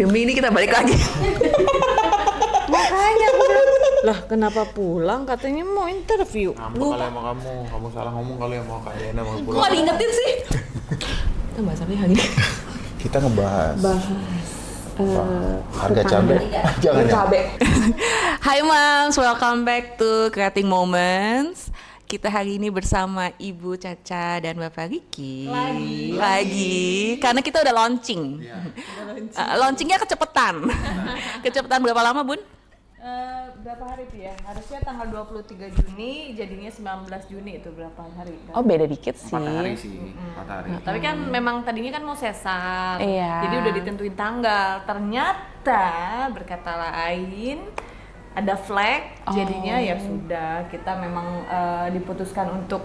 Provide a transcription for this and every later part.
demi ini kita balik lagi. Makanya aku bilang, lah kenapa pulang? Katanya mau interview. Ngambek kali sama kamu salah ngomong kali sama Kak Diana mau pulang. Kok diingetin sih? Kita bahas apa ya hari ini? Kita ngebahas harga Rupanya. cabai. Jangan ya. Cabe. Hai Moms, welcome back to Creating Moments. Kita hari ini bersama Ibu Caca dan Bapak Riki. Lagi. Karena kita udah launching. Launchingnya kecepetan. Kecepetan berapa lama, Bun? Berapa hari tuh ya? Harusnya tanggal 23 Juni, jadinya 19 Juni itu berapa hari? Oh, beda dikit sih. 4 hari sih. 4 hari. Tapi kan memang tadinya kan mau sesar, Iya. jadi udah ditentuin tanggal. Ternyata berkata lain ada flag, jadinya ya sudah kita memang diputuskan untuk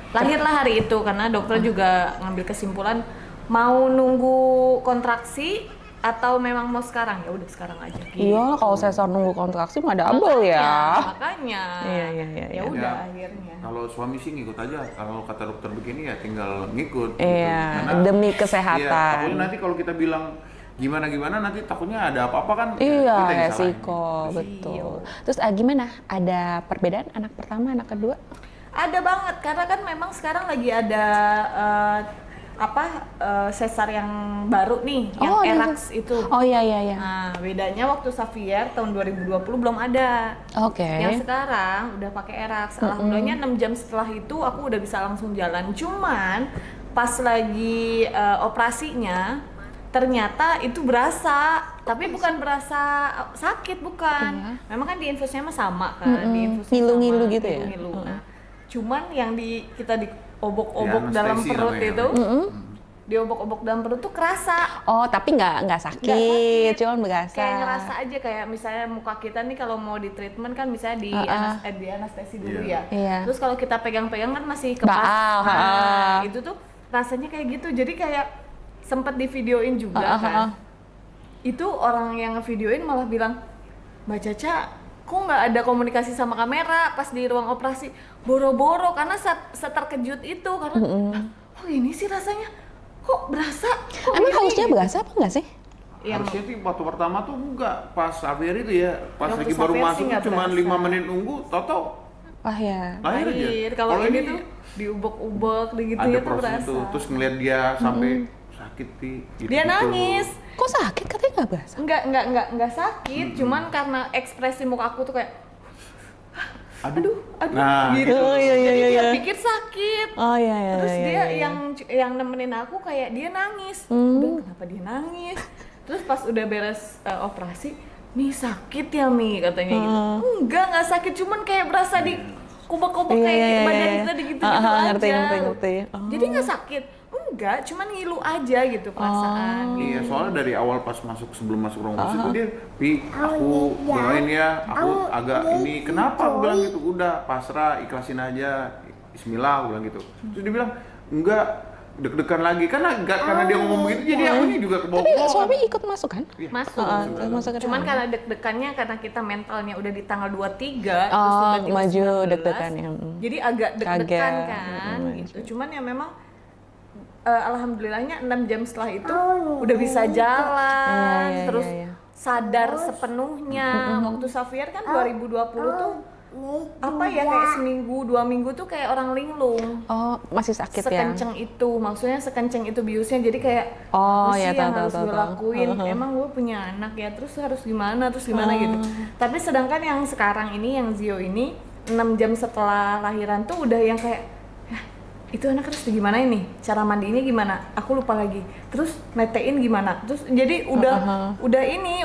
lahirlah hari itu karena dokter juga ngambil kesimpulan mau nunggu kontraksi atau memang mau sekarang, ya udah sekarang aja. Iya, kalau sesar nunggu kontraksi mah double ya. Makanya. Iya. Ya udah akhirnya. Kalau suami sih ngikut aja. Kalau kata dokter begini ya tinggal ngikut. Iya, Karena- demi Iya, kesehatan. takutnya nanti kalau kita bilang gimana nanti takutnya ada apa-apa kan. Iya, kita yang salahin. resiko, betul. Terus gimana? Ada perbedaan anak pertama, anak kedua? Ada banget karena kan memang sekarang lagi ada sesar yang baru nih, yang ERAX itu. Oh iya. Nah, bedanya waktu Xavier tahun 2020 belum ada. Oke. Yang sekarang udah pakai ERAX. Alhamdulillahnya 6 jam setelah itu aku udah bisa langsung jalan. Cuman pas lagi operasinya ternyata itu berasa, tapi bukan berasa sakit, bukan. Iya. Memang kan di infusnya mah sama kan, di infusnya Ngilu-ngilu sama, gitu ya? ngilu-ngilu. Nah, cuman yang kita diobok-obok Di dalam anestesi perut namanya. itu, diobok-obok dalam perut tuh kerasa. Oh, tapi nggak sakit, cuman berasa. Kayak ngerasa aja kayak misalnya muka kita nih kalau mau di treatment kan misalnya di anestesi dulu ya. Iya. Terus kalau kita pegang-pegang kan masih Baal, kepas. ha-ha. Nah, itu tuh rasanya kayak gitu. Jadi kayak sempet di videoin juga kan. Itu orang yang ngevideoin malah bilang, Mbak Caca, kok nggak ada komunikasi sama kamera pas di ruang operasi? Boro-boro karena seterkejut itu karena oh ini sih rasanya kok berasa. Kok Emang ini? harusnya berasa apa nggak sih? Yang Harusnya sih waktu pertama tuh enggak, pas Xavier itu ya, pas Waktu lagi baru Xavier masuk sih nggak cuma berasa. 5 menit nunggu, tau Wah ya. lahir aja. lahir. Kalau ini tuh diubek-ubek gitu ada ya tuh proses berasa. itu, terus ngeliat dia sampai sakit sih. Dia nangis. Kok sakit katanya nggak berasa? Enggak sakit, cuman karena ekspresi muka aku tuh kayak aduh Nah, gitu. Oh, iya. Jadi dia pikir sakit. Oh iya. Terus dia iya. yang nemenin aku kayak dia nangis. Udah kenapa dia nangis? Terus pas udah beres operasi, "Mi sakit ya, Mi?" katanya gitu. Enggak sakit, cuman kayak berasa di kubek-kubek kayak badan kita gitu-gitu aja. ngerti. Oh. Jadi nggak sakit. Enggak, cuman ngilu aja gitu perasaan. Iya, soalnya dari awal pas sebelum masuk ruang operasi itu dia, "Pi, aku doain ya, aku agak ini, kenapa?" Aku bilang gitu, "Udah, pasrah, ikhlasin aja, bismillah," aku bilang gitu. Terus dia bilang, "Enggak, deg-degan lagi," karena dia ngomong begitu, jadi aku ini juga Tapi kebawa-bawa. suami ikut masuk kan? Masuk. Masuk ke Cuman dalam. karena deg-degannya karena kita mentalnya udah di tanggal 23 terus Oh, tiba-tiba maju 19, deg-degannya. Jadi agak deg-degan Kaget. kan gitu. Cuman ya memang alhamdulillahnya 6 jam setelah itu udah bisa jalan, Iya, terus iya. sadar sepenuhnya. Waktu Xavier kan 2020 tuh apa ya kayak seminggu 2 minggu tuh kayak orang linglung. Oh, masih sakit ya? Sekenceng itu, maksudnya sekenceng itu biusnya, jadi kayak Oh, apa ya, sih yang tahu, harus tahu, gue tahu. lakuin, emang gue punya anak ya, terus harus gimana gitu. Tapi sedangkan yang sekarang ini, yang Zio ini 6 jam setelah lahiran tuh udah yang kayak, "Hah, itu anak harus gimana ini? Cara mandiinnya gimana? Aku lupa lagi. Terus netein gimana?" Terus jadi udah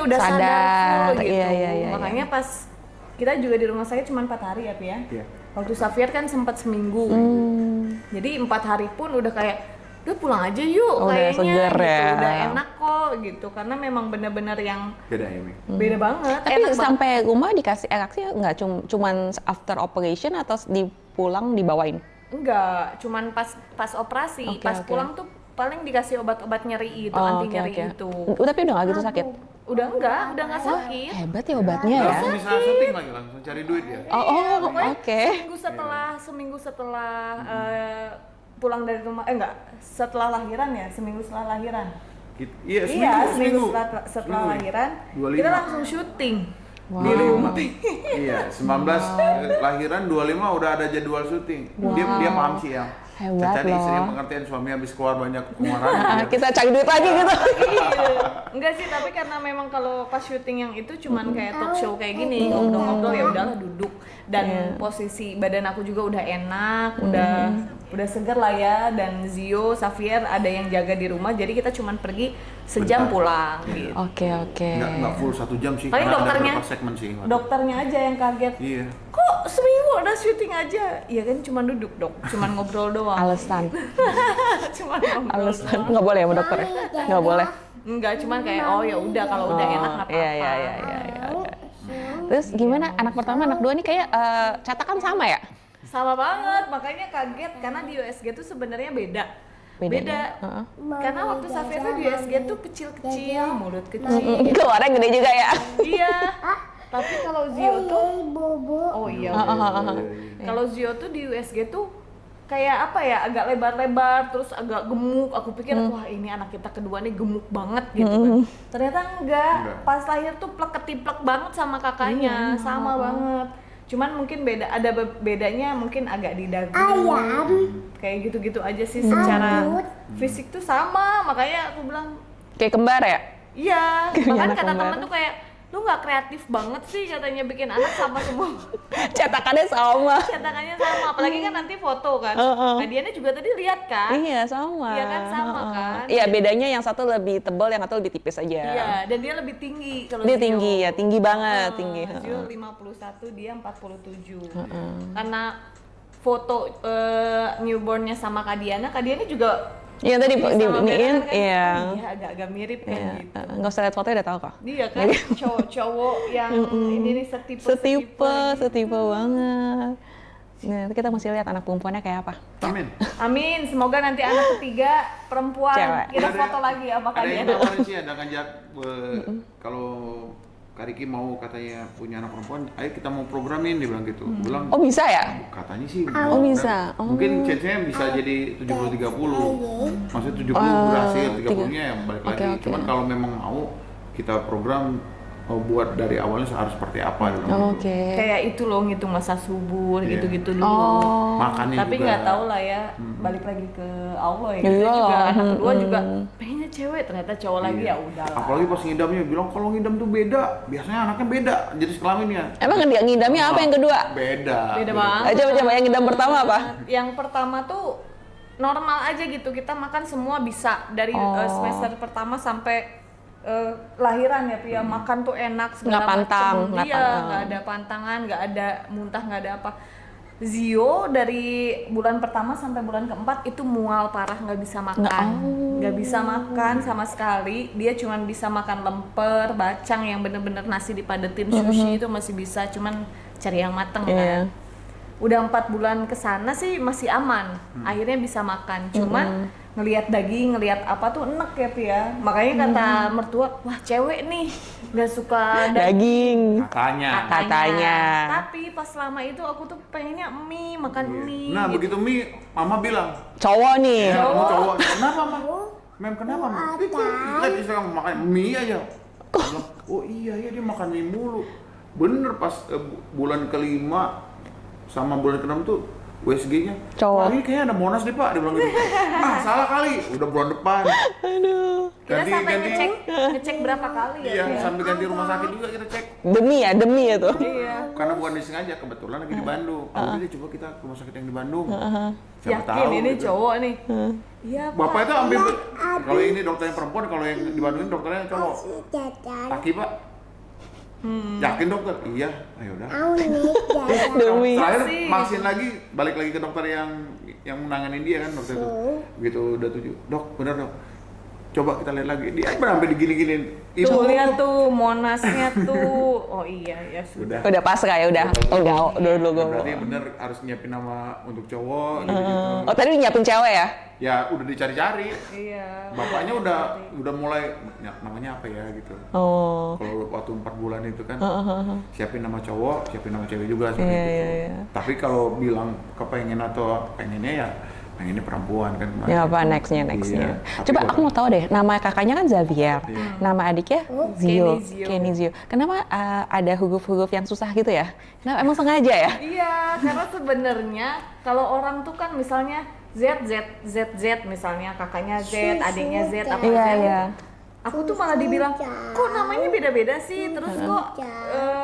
sadar Sadar, full gitu. iya. Makanya pas kita juga di rumah sakit cuma 4 hari ya, Pi ya. Iya. Waktu Xavier kan sempat seminggu. Jadi 4 hari pun udah kayak, udah pulang aja yuk Udah kayaknya seger gitu. ya. Udah enak kok gitu. Karena memang bener-bener yang Beda ya, Mi? beda banget. Tapi enak banget. sampai rumah dikasih reaksi nggak cuman after operation atau pulang dibawain? Enggak, cuman pas operasi. Oke, Pas oke. pulang tuh paling dikasih obat-obat nyeri itu, anti nyeri itu. Tapi udah nggak gitu sakit? Udah nggak sakit. Hebat ya obatnya ya. Langsung bisa syuting lagi, langsung cari duit ya. Oh, oke. Seminggu setelah pulang dari rumah, setelah lahiran ya, seminggu setelah lahiran. Iya, seminggu setelah lahiran 25. kita langsung syuting Wow. di rumah. Iya, 19 lahiran 25 udah ada jadwal syuting. Dia paham sih ya. Hebat Caca loh. istri yang pengertian, suami habis keluar banyak pengeluaran. Kita cari duit lagi gitu. Iya. Enggak sih, tapi karena memang kalau pas syuting yang itu cuman kayak talk show kayak gini, ngobrol-ngobrol ya udahlah duduk dan posisi badan aku juga udah enak, udah seger lah ya, dan Zio, Xavier ada yang jaga di rumah, jadi kita cuman pergi sejam Bentar. pulang gitu. Oke. Nggak full 1 jam sih, Paling karena dokternya- ada beberapa segmen sih. Dokternya aja yang kaget. Iya. Kok seminggu udah syuting aja? Iya kan cuma duduk dok, cuma ngobrol doang. Alasan. Cuma ngobrol doang. Nggak boleh ya sama dokter ya? Nggak boleh. Enggak, cuman kayak oh ya udah kalau udah enak nggak apa-apa. Iya. Terus gimana anak pertama, anak dua nih kayak catakan sama ya? Sama banget, makanya kaget karena di USG tuh sebenarnya beda. Bedanya? Karena waktu Xavier tuh di USG tuh kecil-kecil, mulut kecil. Keluarnya gede juga ya? Iya. Tapi kalau Zio tuh oh iya. Kalau Zio tuh di USG tuh kayak apa ya, agak lebar-lebar, terus agak gemuk. Aku pikir wah ini anak kita kedua nih gemuk banget gitu kan. Ternyata enggak. Pas lahir tuh plek-ketiplek banget sama kakaknya, sama banget. Cuman mungkin bedanya mungkin agak di dagu. Kayak gitu-gitu aja sih, secara fisik tuh sama, makanya aku bilang Kayak kembar ya? iya. Kayak Bahkan anak kata kembar. temen tuh kayak lu nggak kreatif banget sih katanya bikin anak sama semua. Cetakannya sama. Cetakannya sama, apalagi kan nanti foto kan. Hadiahnya juga tadi lihat kan. Iya sama. Iya kan, sama kan. Iya bedanya yang satu lebih tebal, yang satu lebih tipis aja. Iya, dan dia lebih tinggi kalau Dia Zio. tinggi ya, tinggi banget, tinggi. Zio 51, dia 47. Karena foto newbornnya sama Kak Diana juga Iya tadi sama diiniin, Bella kan, iya. oh iya agak-agak mirip kan Iya, gitu. nggak usah lihat fotonya udah tahu kok. Dia kan cowok yang ini nih Setipe banget. Nah, nanti kita masih lihat anak perempuannya kayak apa. Amin. Amin, semoga nanti anak ketiga perempuan. Cewek. Kita foto lagi apakah Ada dia yang tawarin sih, ada ngajak kalau Kak Riki mau katanya punya anak perempuan, ayo kita mau programin, dia bilang gitu. Aku bilang, Oh bisa ya? katanya sih. Oh, bisa. Oh. Mungkin chance-nya bisa jadi 70-30. Maksudnya 70 berhasil, 30-nya yang balik lagi. Oke. Cuman kalau memang mau kita program buat dari awalnya harus seperti apa dia bilang gitu. Oke. kayak itu loh, ngitung masa subur Iya. gitu-gitu dulu. Oh. Makannya Tapi juga. nggak tahu lah ya, balik lagi ke Allah ya. Iya. Kita juga anak kedua juga pengennya cewek, ternyata cowok lagi ya udahlah. Apalagi pas ngidamnya bilang kalau ngidam tuh beda. Biasanya anaknya beda jenis kelaminnya. Emang dia ngidamnya apa yang kedua? Beda. Beda banget. Coba yang ngidam pertama apa? Yang pertama tuh normal aja gitu, kita makan semua bisa dari semester pertama sampai lahiran ya Pia, makan tuh enak segala Nggak pantang, macem. nggak Iya, pantang. nggak ada pantangan, nggak ada muntah, nggak ada apa. Zio dari bulan pertama sampai bulan keempat itu mual parah, nggak bisa makan, nggak bisa makan sama sekali. Dia cuma bisa makan lemper, bacang yang bener-bener nasi dipadetin, sushi itu masih bisa, cuman cari yang mateng Iya. kan. Udah 4 bulan kesana sih masih aman, akhirnya bisa makan. Cuman ngelihat daging, ngelihat apa tuh enek ya Pia. Makanya kata mertua, wah cewek nih nggak suka daging. Daging. Katanya. Tapi pas lama itu aku tuh pengennya mie, makan mie. Nah, gitu. begitu mie, mama bilang, Cowok nih. ya kamu cowok, kenapa mah? Mem kenapa? Kita bisa makan mie aja. Dia bilang, oh iya dia makan mie mulu. Bener pas bulan kelima sama bulan keenam tuh USG-nya. Cowok. Wah, ini kayaknya ada Monas deh Pak, dia bilang gitu. Ah salah kali, udah bulan depan. Aduh. Kita sampai ngecek berapa kali ya? Iya, Pia? sampai ganti rumah sakit juga kita cek. Demi ya tuh. Iya. Karena bukan disengaja, kebetulan lagi di Bandung. Oh, udah coba kita ke rumah sakit yang di Bandung. Siapa Yakin tahu ini gitu. cowok nih. Iya Pak. Bapak itu ambil kalau ini dokternya perempuan, kalau yang di Bandung ini dokternya cowok. Laki Pak. Yakin dokter? Iya. Ayo udah. Demi. Terakhir Masih. maksin lagi, balik lagi ke dokter yang menangani dia kan dokter itu. Begitu udah 7, dok bener dok. Coba kita lihat lagi. Dia sampai digini-giniin. Tuh lihat tuh Monasnya tuh. Oh iya ya sudah. Udah. Udah pasrah ya udah. Udah dulu Berarti bener harus nyiapin nama untuk cowok gitu. Oh tadi nyiapin cewek ya? Ya udah dicari-cari. Iya. Bapaknya udah mulai namanya apa ya gitu. Oh. Kalau waktu 4 bulan itu kan siapin nama cowok, siapin nama cewek juga seperti Iya, itu. iya. Tapi kalau bilang kepengen atau pengennya ya pengennya perempuan kan. Ya apa nextnya? Iya, Coba tapi aku mau tahu deh, nama kakaknya kan Xavier, nama adiknya Zio, Kenny Zio. Kenny Zio. Kenapa ada huruf-huruf yang susah gitu ya? Kenapa emang sengaja ya? Iya, karena sebenarnya kalau orang tuh kan misalnya Z Z Z Z misalnya kakaknya Z, adiknya Z apa Iya, Z. iya. Aku tuh malah dibilang, kok namanya beda-beda sih, terus kok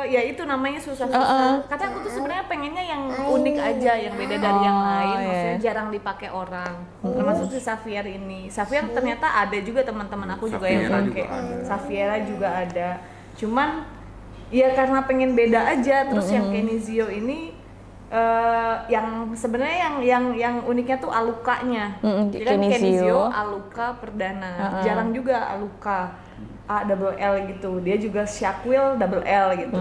ya itu namanya susah-susah. Karena aku tuh sebenarnya pengennya yang unik aja, yang beda dari yang lain, iya. maksudnya jarang dipakai orang. Termasuk si Xavier ini. Xavier ternyata ada juga teman-teman aku juga yang Xaviera pakai. juga ada. Xaviera juga ada. Cuman ya karena pengen beda aja, terus yang Kenny Zio ini yang sebenarnya yang uniknya tuh alukanya. Jadi kan Kenny Kenny Zio. Zio, Aluka Perdana. Jarang juga Aluka A double L gitu. Dia juga Shaquille double L gitu.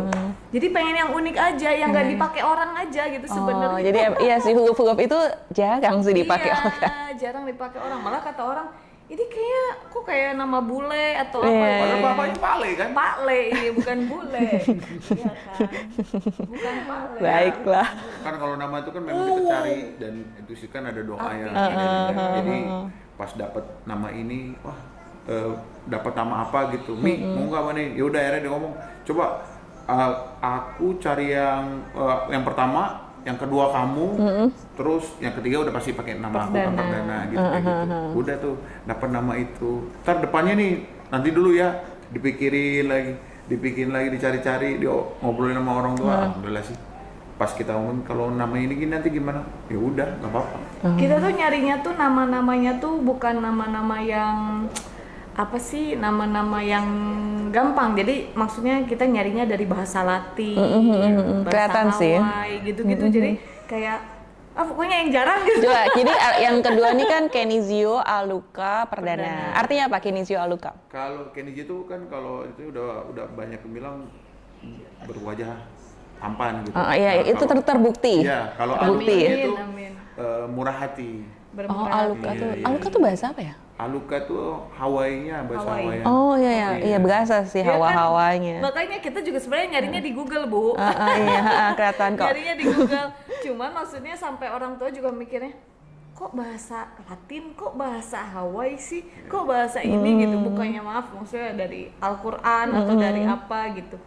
Jadi pengen yang unik aja, yang nggak dipakai orang aja gitu sebenarnya. Oh, jadi iya sih huruf-huruf itu jarang sih dipakai iya, orang. jarang dipakai orang. Malah kata orang, ini kayak nama bule atau Iya, apa? Padahal bapaknya Pale kan. Pakle ini bukan bule. Iya kan? Bukan Pakle. Baiklah. Kan kalau nama itu kan memang kita cari dan itu sih kan ada doa yang jadi pas dapat nama ini wah dapat nama apa gitu mau nggak nih ya udah akhirnya dia ngomong coba aku cari yang pertama yang kedua kamu terus yang ketiga udah pasti pakai nama aku kan Perdana gitu kayak gitu udah tuh dapat nama itu ntar depannya nih nanti dulu ya dipikirin lagi dicari-cari dia ngobrolin sama orang tua alhamdulillah sih pas kita ngomong kalau nama ini gini nanti gimana ya udah nggak apa-apa. Kita tuh nyarinya tuh nama-namanya tuh bukan nama-nama yang apa sih, nama-nama yang gampang. Jadi maksudnya kita nyarinya dari bahasa Latin, Kelihatan bahasa sih. Hawaii gitu-gitu. Jadi kayak pokoknya yang jarang gitu. Coba, jadi yang kedua ini kan Kenny Zio Aluka Perdana. Artinya apa Kenny Zio Aluka? Kalau Kenny itu kan kalau itu udah banyak yang bilang berwajah tampan gitu. Iya, Nah, itu terbukti. Iya, kalau Terbukti. Aluka itu Amin. murah hati. Oh, Aluka Iya, tuh. iya, Aluka iya. tuh bahasa apa ya? Aluka tuh Hawaii-nya bahasa Hawaii. Hawaii. Oh iya berasa sih Ya kan? hawa-hawanya. Makanya kita juga sebenarnya nyarinya di Google, Bu. Iya, kelihatan kok. Nyarinya di Google. Cuman maksudnya sampai orang tua juga mikirnya, kok bahasa Latin, kok bahasa Hawaii sih, kok bahasa ini gitu. Bukannya maaf, maksudnya dari Al-Quran atau dari apa gitu.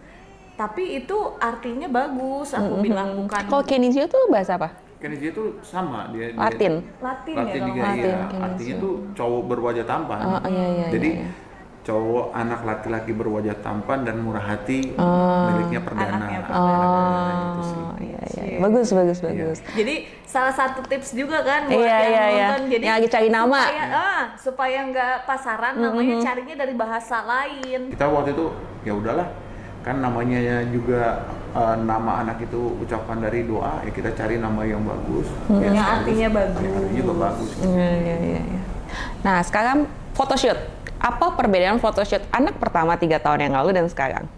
Tapi itu artinya bagus, aku bilang bukan Kalau Kenny Zio tuh bahasa apa? Kenny itu sama dia Latin. Latin Latin ya juga kalau Latin, iya. Kenny Artinya tuh cowok berwajah tampan. iya, Jadi iya. cowok anak laki-laki berwajah tampan dan murah hati miliknya Perdana. Anaknya Perdana. Itu sih. Iya. Bagus. Jadi salah satu tips juga kan buat Iya, yang iya. nonton. Jadi Yang lagi cari nama. supaya nggak pasaran namanya carinya dari bahasa lain. Kita waktu itu ya udahlah kan namanya juga nama anak itu ucapan dari doa ya kita cari nama yang bagus Yang artinya bagus. yang artinya juga bagus. Iya. Nah, sekarang photoshoot. Apa perbedaan photoshoot anak pertama 3 tahun yang lalu dan sekarang?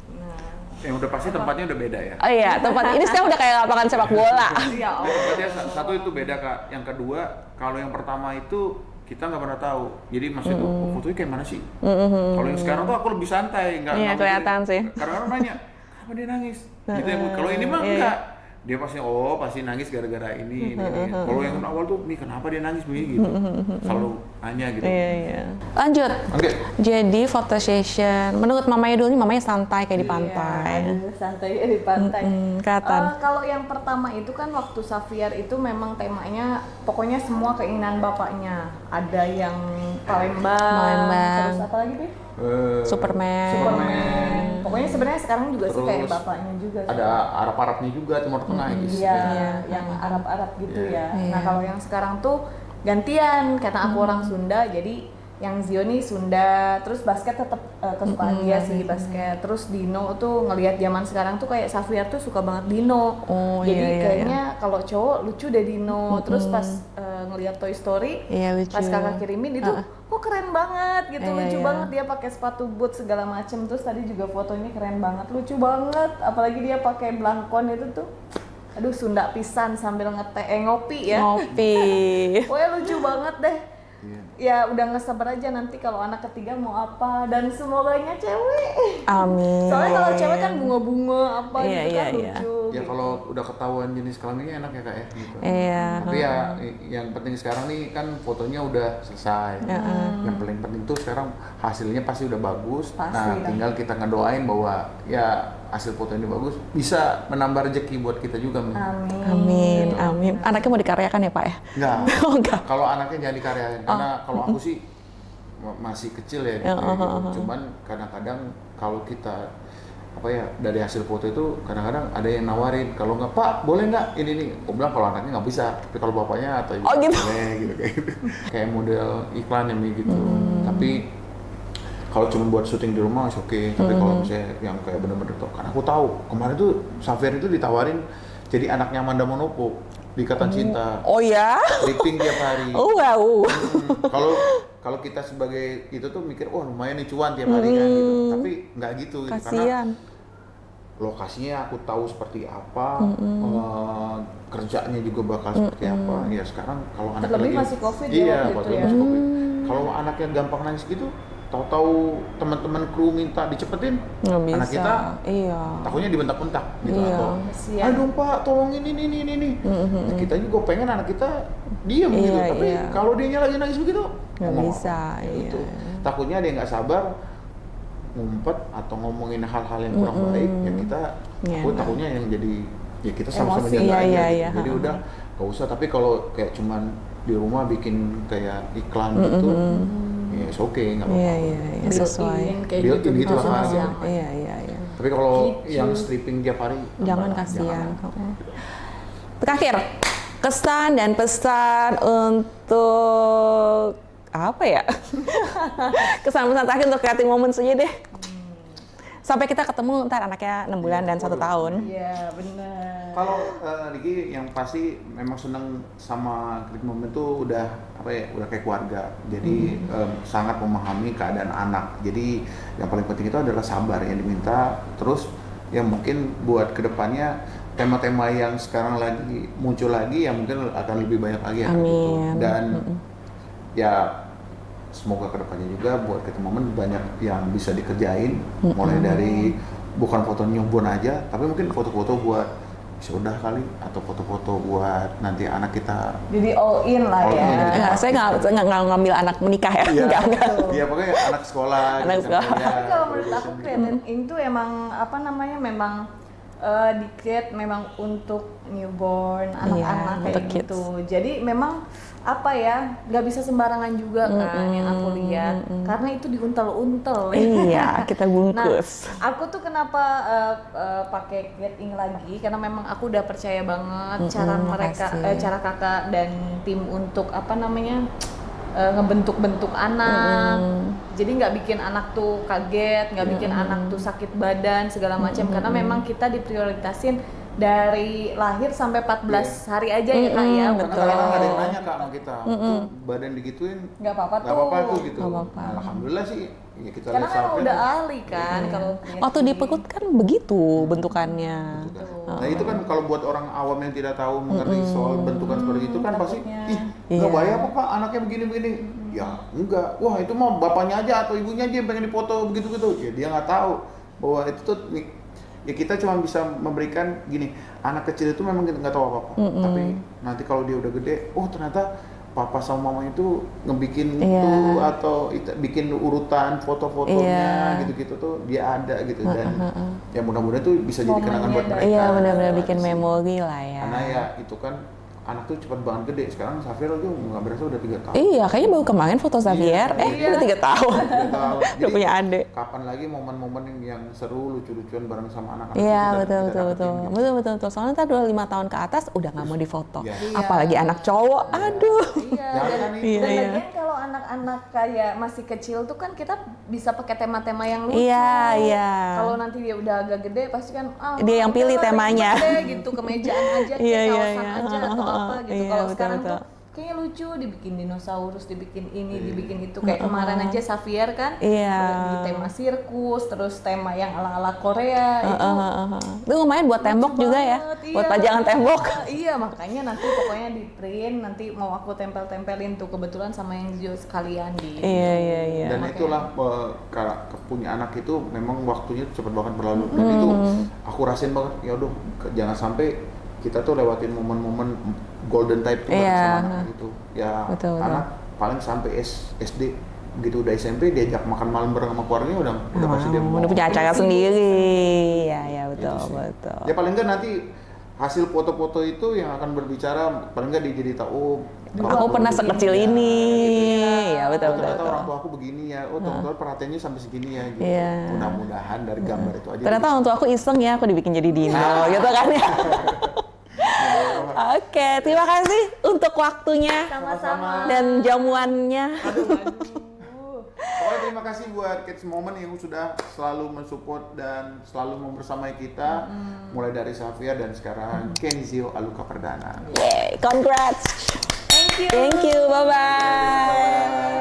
Yang udah pasti tempatnya udah beda ya. Oh iya, tempat ini sekarang udah kayak lapangan sepak bola. Ya Allah. Tempatnya satu itu beda Kak. Yang kedua kalau yang pertama itu kita nggak pernah tahu. Jadi maksudnya tuh fotonya kayak mana sih? Kalau yang sekarang tuh aku lebih santai, nggak Iya, nggak kelihatan mikirin. sih. Karena orang nanya, kenapa dia nangis? Gitu ya. Kalau ini mah enggak. Dia pasti nangis gara-gara ini. Kalau yang awal tuh, nih kenapa dia nangis begini gitu. Selalu nanya gitu. Iya. Lanjut. Oke. Jadi photo session. Menurut mamanya dulu nih mamanya santai kayak di pantai. Iya, santai di pantai. Kelihatan. Kalau yang pertama itu kan waktu Xavier itu memang temanya pokoknya semua keinginan bapaknya. Ada yang Palembang. Terus apa lagi tuh? Superman. Pokoknya sebenarnya sekarang juga sih kayak Terus bapaknya juga. Ada Arab-Arabnya juga, Timur Tengah gitu. Iya, yang Arab-Arab gitu ya. Iya. Nah kalau yang sekarang tuh gantian karena aku orang Sunda, jadi yang Zio nih Sunda, terus basket tetap kesukaan dia sih basket. Terus Dino tuh ngelihat zaman sekarang tuh kayak Xavier tuh suka banget Dino. Oh, jadi iya. kayaknya kalau cowok lucu deh Dino. Terus pas ngelihat Toy Story, Iya, lucu. pas kakak kirimin itu, kok keren banget gitu, Iya, lucu iya. banget dia pakai sepatu boot segala macem. Terus tadi juga fotonya keren banget, lucu banget. Apalagi dia pakai blangkon itu tuh. Aduh Sunda pisan sambil ngopi ya. Ngopi. Pokoknya lucu banget deh. Ya udah nggak sabar aja nanti kalau anak ketiga mau apa, dan semoganya cewek. Amin. Soalnya kalau cewek kan bunga-bunga apa Iya, gitu kan iya, iya. lucu. Ya gitu. kalau udah ketahuan jenis kelaminnya enak ya Kak ya gitu. Iya. Tapi ya yang penting sekarang nih kan fotonya udah selesai. Yang paling penting tuh sekarang hasilnya pasti udah bagus. Pasti Nah, lah. tinggal kita ngedoain bahwa ya hasil foto ini bagus bisa menambah rezeki buat kita juga, Mi. Amin, amin. Anaknya mau dikaryakan ya Pak ya? Enggak. Oh, enggak. Kalau anaknya jangan dikaryain karena kalau aku sih masih kecil ya gitu, gitu. Cuman kadang-kadang kalau kita apa ya dari hasil foto itu kadang-kadang ada yang nawarin kalau nggak Pak boleh nggak ini nih, aku bilang kalau anaknya nggak bisa tapi kalau bapaknya atau ibu gitu. boleh gitu kayak gitu. Kayak model iklan yang gitu. Tapi kalau cuma buat syuting di rumah oke, tapi kalau misalnya yang kayak bener-bener tuh, karena aku tahu kemarin tuh Xavier itu ditawarin jadi anaknya Amanda Manopo di Ikatan Cinta, Oh ya? tripping tiap hari. Oh wow. Kalau kita sebagai itu tuh mikir, wah lumayan nih cuan tiap hari kan gitu, tapi nggak gitu, karena Kasian. lokasinya aku tahu seperti apa, kerjanya juga bakal seperti apa. Ya sekarang kalau anak Terlebih lagi, masih COVID ya iya, waktu pas itu ya. masih COVID. Kalau anaknya gampang nangis gitu, tahu-tahu teman-teman kru minta dicepetin, Nggak bisa. anak kita Iya. takutnya dibentak-bentak gitu Iya. atau Kasian. aduh Pak tolongin ini. Nah, kita juga pengen anak kita diem gitu, Iya, tapi iya. kalau dia lagi nangis begitu Nggak ngomong bisa, apa? Ya iya. itu. Takutnya dia nggak sabar ngumpet atau ngomongin hal-hal yang kurang baik, ya kita Iya, aku takutnya yang jadi ya kita sama-sama Emosi. jaga Iya, aja iya, gitu. iya. Jadi udah nggak usah, tapi kalau kayak cuman di rumah bikin kayak iklan gitu, ya oke nggak apa-apa. Iya, iya, iya. Sesuai. Built-in kayak Built-in gitu, gitu lah, masih Kak. aman. Iya, iya, iya. Tapi kalau Gitu. yang stripping tiap hari Jangan enggak, kasihan. jangan. Terakhir, kesan dan pesan untuk apa ya? Kesan-pesan terakhir untuk creating moments aja deh. Sampai kita ketemu ntar anaknya 6 bulan dan 1 tahun. Iya benar. Kalau Riki yang pasti memang senang sama Creative Moment tuh udah apa ya, udah kayak keluarga. Jadi sangat memahami keadaan anak. Jadi yang paling penting itu adalah sabar yang diminta. Terus yang mungkin buat kedepannya tema-tema yang sekarang lagi muncul lagi yang mungkin akan lebih banyak lagi ya. Amin. Gitu. Dan ya semoga kedepannya juga buat Creative Moment banyak yang bisa dikerjain, mulai dari bukan foto newborn aja, tapi mungkin foto-foto buat sudah kali atau foto-foto buat nanti anak kita. Jadi all in lah All ya. in. Enggak, saya nggak ngambil anak menikah ya. Enggak. Iya pokoknya anak sekolah. Anak gitu, sekolah. ya, Tapi kalau menurut aku graduation. creating itu emang apa namanya memang di-create memang untuk newborn, anak-anak Iya, untuk kayak kids. gitu. Jadi memang apa ya, nggak bisa sembarangan juga kan yang aku lihat, karena itu diuntel-untel. Iya, kita bungkus. Nah, aku tuh kenapa pakai creating lagi karena memang aku udah percaya banget cara mereka, makasih. cara kakak dan tim untuk apa namanya ngebentuk-bentuk anak. Jadi nggak bikin anak tuh kaget, nggak bikin anak tuh sakit badan segala macam, karena memang kita diprioritasin dari lahir sampai 14 hari aja ya kak ya. Karena kadang ada yang nanya kak sama kita, tuh badan digituin Nggak apa-apa nggak apa-apa tuh. tuh gitu. Nggak apa-apa. Nah, alhamdulillah sih ya kita Karena lihat memang Xavier udah tuh. ahli kan kalau Waktu di perut kan begitu bentukannya. Nah itu kan kalau buat orang awam yang tidak tahu mengerti soal bentukan seperti itu kan pasti, ih Iya. nggak bahaya apa pak anaknya begini-begini. Ya enggak, wah itu mah bapaknya aja atau ibunya aja yang pengen dipoto begitu-gitu. Ya dia nggak tahu bahwa itu tuh ya kita cuma bisa memberikan gini, anak kecil itu memang kita nggak tahu apa-apa. Tapi nanti kalau dia udah gede, oh ternyata papa sama mama itu ngebikin Iya. tuh atau bikin urutan foto-fotonya Iya. gitu-gitu tuh dia ada gitu dan ya mudah-mudahan tuh bisa jadi kenangan buat Momennya mereka. Iya, benar-benar Gitu bikin sih. memori lah ya. Karena ya itu kan anak tuh cepat banget gede. Sekarang Xavier aja nggak berasa udah 3 tahun. Iya, kayaknya baru kemarin foto Xavier. Iya. Udah 3 tahun. 3 tahun. Udah Jadi, punya adik. kapan lagi momen-momen yang seru, lucu-lucuan bareng sama anak-anak Iya, kita betul, kita betul, dapetin betul. gitu. Betul. Soalnya ntar 25 tahun ke atas udah nggak mau difoto. Iya. Apalagi anak cowok, aduh. Iya, Jangan dan, itu. Iya, dan iya. lagian kalau anak-anak kayak masih kecil tuh kan kita bisa pakai tema-tema yang lucu. Iya, iya. Kalau nanti dia udah agak gede pasti kan Dia yang pilih udahlah, temanya. gede gitu, kemejaan aja, Iya, iya, kaosan iya. aja atau apa gitu. Iya, Kalau betul, sekarang betul. tuh kayaknya lucu, dibikin dinosaurus, dibikin ini, dibikin itu. Kayak kemarin aja Xavier kan, Iya. di tema sirkus, terus tema yang ala-ala Korea Itu lumayan buat tembok juga ya, banget, buat iya. pajangan tembok. Iya, makanya nanti pokoknya di print, nanti mau aku tempel-tempelin tuh kebetulan sama yang Zio sekalian di. Iya. Dan itulah punya anak itu memang waktunya cepet banget berlalu. Dan itu aku rasain banget, ya udah jangan sampai kita tuh lewatin momen-momen golden type tuh sama anak gitu. Ya Betul. anak paling sampai SD, begitu udah SMP diajak makan malam bareng sama keluarganya udah pasti dia mau. Udah punya acara sendiri. Ya betul. Ya paling enggak nanti hasil foto-foto itu yang akan berbicara, paling enggak dia jadi tahu Aku pernah sekecil ini. Ya betul. Ternyata orang tua aku begini ya. Teman-teman perhatiannya sampai segini ya gitu. Iya. Mudah-mudahan dari gambar itu aja. Ternyata orang tua aku iseng ya, aku dibikin jadi dino gitu kan ya. Oke, terima kasih untuk waktunya Sama-sama. dan jamuannya. Pokoknya terima kasih buat Kids Moment yang sudah selalu mensupport dan selalu membersamai kita. Mulai dari Xavier dan sekarang Kenzio Aluka Perdana. Yay, congrats. Thank you. Thank you, bye-bye.